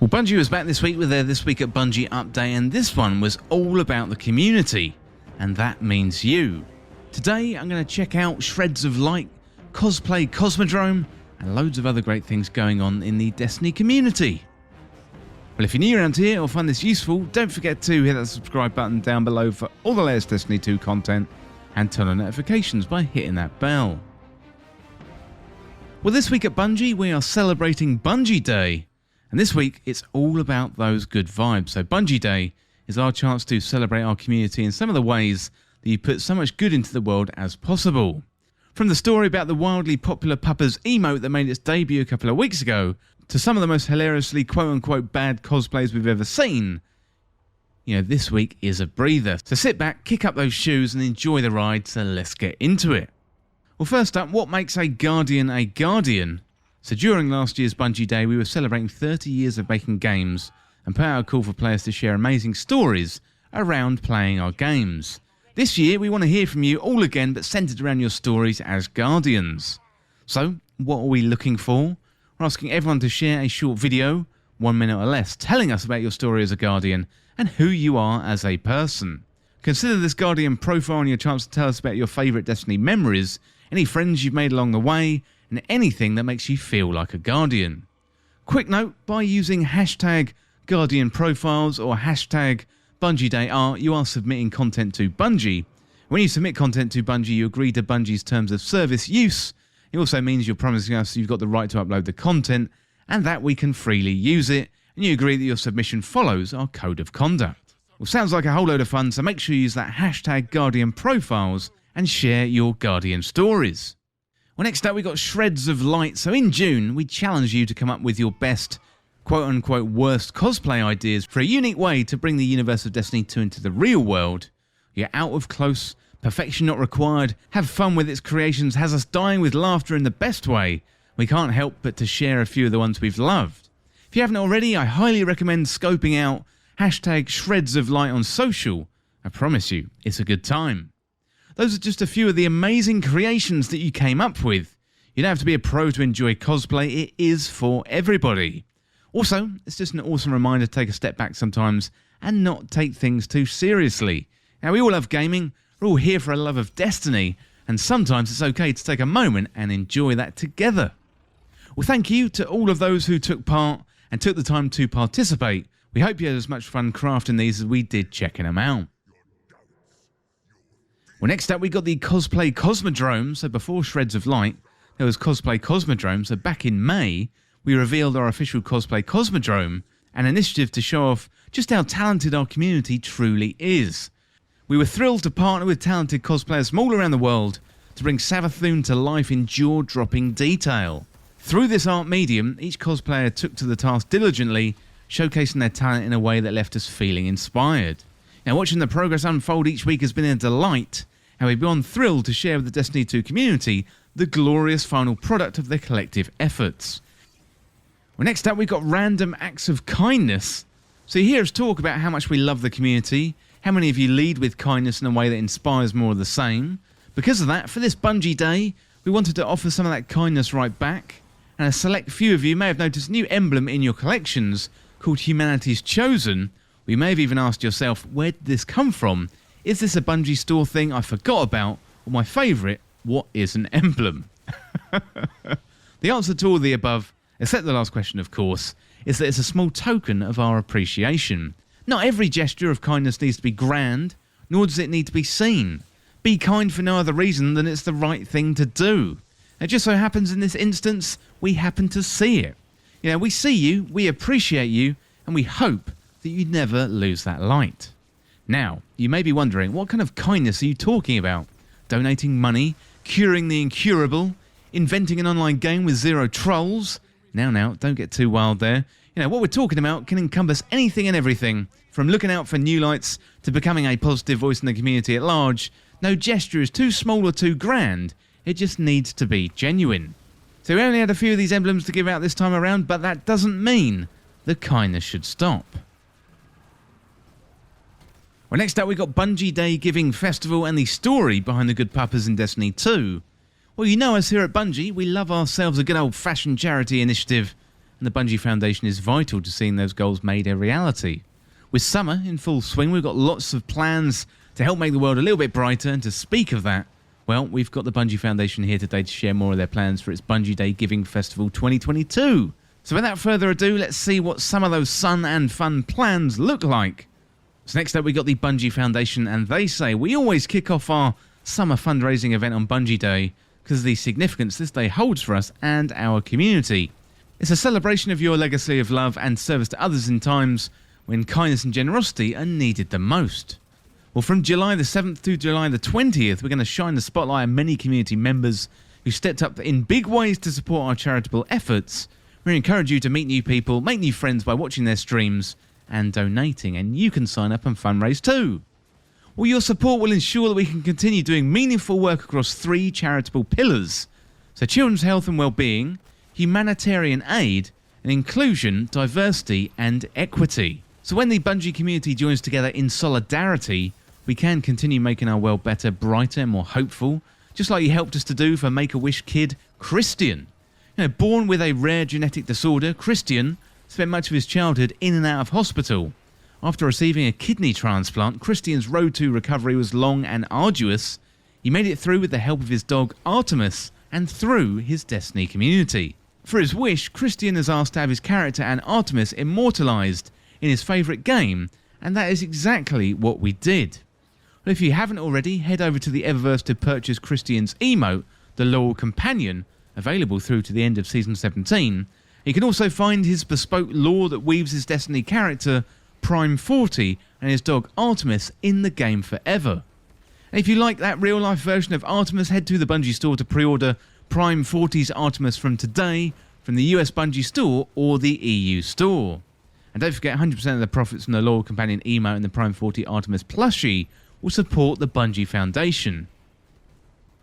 Well, Bungie was back this week with their This Week at Bungie update, and this one was all about the community, and that means you. Today I'm going to check out Shreds of Light, Cosplay Cosmodrome, and loads of other great things going on in the Destiny community. Well, if you're new around here or find this useful, don't forget to hit that subscribe button down below for all the latest Destiny 2 content, and turn on notifications by hitting that bell. Well, this week at Bungie we are celebrating Bungie Day. And this week, it's all about those good vibes. So Bungie Day is our chance to celebrate our community in some of the ways that you put so much good into the world as possible. From the story about the wildly popular Puppers emote that made its debut a couple of weeks ago, to some of the most hilariously quote-unquote bad cosplays we've ever seen, this week is a breather. So sit back, kick up those shoes and enjoy the ride, so let's get into it. Well, first up, what makes a Guardian a Guardian? So during last year's Bungie Day, we were celebrating 30 years of making games and put out a call for players to share amazing stories around playing our games. This year, we want to hear from you all again, but centered around your stories as Guardians. So, what are we looking for? We're asking everyone to share a short video, 1 minute or less, telling us about your story as a Guardian and who you are as a person. Consider this Guardian profile and your chance to tell us about your favourite Destiny memories, any friends you've made along the way, and anything that makes you feel like a Guardian. Quick note, by using hashtag Guardian Profiles or hashtag Bungie Day Art, you are submitting content to Bungie. When you submit content to Bungie, you agree to Bungie's terms of service use. It also means you're promising us you've got the right to upload the content and that we can freely use it, and you agree that your submission follows our code of conduct. Well, sounds like a whole load of fun, so make sure you use that hashtag Guardian Profiles and share your Guardian stories. Well, next up we got Shreds of Light. So in June, we challenged you to come up with your best, quote-unquote, worst cosplay ideas for a unique way to bring the universe of Destiny 2 into the real world. You're out of close, perfection not required, have fun with its creations, has us dying with laughter in the best way. We can't help but to share a few of the ones we've loved. If you haven't already, I highly recommend scoping out hashtag Shreds of Light on social. I promise you, it's a good time. Those are just a few of the amazing creations that you came up with. You don't have to be a pro to enjoy cosplay, it is for everybody. Also, it's just an awesome reminder to take a step back sometimes and not take things too seriously. Now, we all love gaming, we're all here for a love of Destiny, and sometimes it's okay to take a moment and enjoy that together. Well, thank you to all of those who took part and took the time to participate. We hope you had as much fun crafting these as we did checking them out. Well, next up we got the Cosplay Cosmodrome. So before Shreds of Light, there was Cosplay Cosmodrome. So back in May, we revealed our official Cosplay Cosmodrome, an initiative to show off just how talented our community truly is. We were thrilled to partner with talented cosplayers from all around the world to bring Savathûn to life in jaw-dropping detail. Through this art medium, each cosplayer took to the task diligently, showcasing their talent in a way that left us feeling inspired. Now, watching the progress unfold each week has been a delight, and we've been thrilled to share with the Destiny 2 community the glorious final product of their collective efforts. Well, next up we've got Random Acts of Kindness. So you hear us talk about how much we love the community, how many of you lead with kindness in a way that inspires more of the same. Because of that, for this Bungie Day, we wanted to offer some of that kindness right back, and a select few of you may have noticed a new emblem in your collections called Humanity's Chosen. You may have even asked yourself, where did this come from? Is this a Bungie store thing I forgot about? Or my favourite, what is an emblem? The answer to all the above, except the last question of course, is that it's a small token of our appreciation. Not every gesture of kindness needs to be grand, nor does it need to be seen. Be kind for no other reason than it's the right thing to do. It just so happens in this instance, we happen to see it. We see you, we appreciate you, and we hope that you never lose that light. Now, you may be wondering, what kind of kindness are you talking about? Donating money? Curing the incurable? Inventing an online game with zero trolls? Now, don't get too wild there. What we're talking about can encompass anything and everything, from looking out for new lights to becoming a positive voice in the community at large. No gesture is too small or too grand, it just needs to be genuine. So we only had a few of these emblems to give out this time around, but that doesn't mean the kindness should stop. Well, next up we got Bungie Day Giving Festival and the story behind the good puppers in Destiny 2. Well, you know us here at Bungie, we love ourselves a good old-fashioned charity initiative, and the Bungie Foundation is vital to seeing those goals made a reality. With summer in full swing, we've got lots of plans to help make the world a little bit brighter, and to speak of that, well, we've got the Bungie Foundation here today to share more of their plans for its Bungie Day Giving Festival 2022. So without further ado, let's see what some of those sun and fun plans look like. So next up, we got the Bungie Foundation, and they say we always kick off our summer fundraising event on Bungie Day because of the significance this day holds for us and our community. It's a celebration of your legacy of love and service to others in times when kindness and generosity are needed the most. Well, from July the 7th to July the 20th, we're going to shine the spotlight on many community members who stepped up in big ways to support our charitable efforts. We encourage you to meet new people, make new friends by watching their streams and donating, and you can sign up and fundraise too. Well, your support will ensure that we can continue doing meaningful work across 3 charitable pillars. So children's health and well-being, humanitarian aid, and inclusion, diversity and equity. So when the Bungie community joins together in solidarity, we can continue making our world better, brighter and more hopeful, just like you helped us to do for Make-A-Wish kid Christian. Born with a rare genetic disorder, Christian spent much of his childhood in and out of hospital. After receiving a kidney transplant, Christian's road to recovery was long and arduous. He made it through with the help of his dog Artemis and through his Destiny community. For his wish, Christian has asked to have his character and Artemis immortalised in his favourite game, and that is exactly what we did. Well, if you haven't already, head over to the Eververse to purchase Christian's emote, the Loyal Companion, available through to the end of Season 17. You can also find his bespoke lore that weaves his Destiny character, Prime 40, and his dog Artemis in the game forever. And if you like that real-life version of Artemis, head to the Bungie store to pre-order Prime 40's Artemis from today from the US Bungie store or the EU store. And don't forget, 100% of the profits from the Loyal Companion emote and the Prime 40 Artemis plushie will support the Bungie Foundation.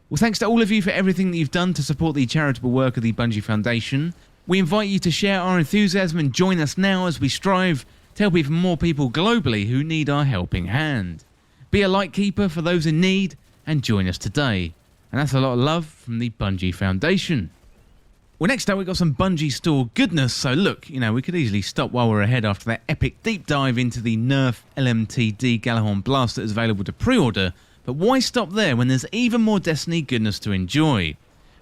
Well, thanks to all of you for everything that you've done to support the charitable work of the Bungie Foundation. We invite you to share our enthusiasm and join us now as we strive to help even more people globally who need our helping hand. Be a light keeper for those in need and join us today. And that's a lot of love from the Bungie Foundation. Well, next up we've got some Bungie store goodness. So look, we could easily stop while we're ahead after that epic deep dive into the Nerf LMTD Gallahorn Blast that is available to pre-order. But why stop there when there's even more Destiny goodness to enjoy?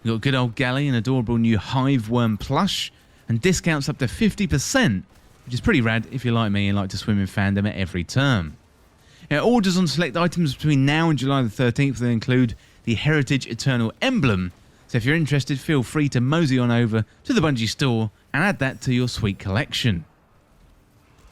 We've got good old Galley, an adorable new Hive Worm plush, and discounts up to 50%, which is pretty rad if you're like me and like to swim in fandom at every turn. Orders on select items between now and July the 13th will include the Heritage Eternal Emblem. So if you're interested, feel free to mosey on over to the Bungie store and add that to your sweet collection.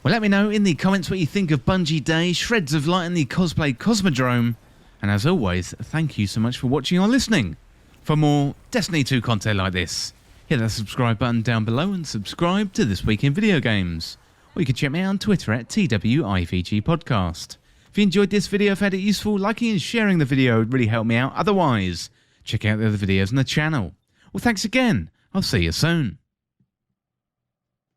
Well, let me know in the comments what you think of Bungie Day, shreds of light in the Cosplay Cosmodrome, and as always, thank you so much for watching or listening. For more Destiny 2 content like this, hit that subscribe button down below and subscribe to This Week in Video Games. Or you can check me out on Twitter at TWIVG Podcast. If you enjoyed this video, found it useful, liking and sharing the video would really help me out. Otherwise, check out the other videos on the channel. Well, thanks again. I'll see you soon.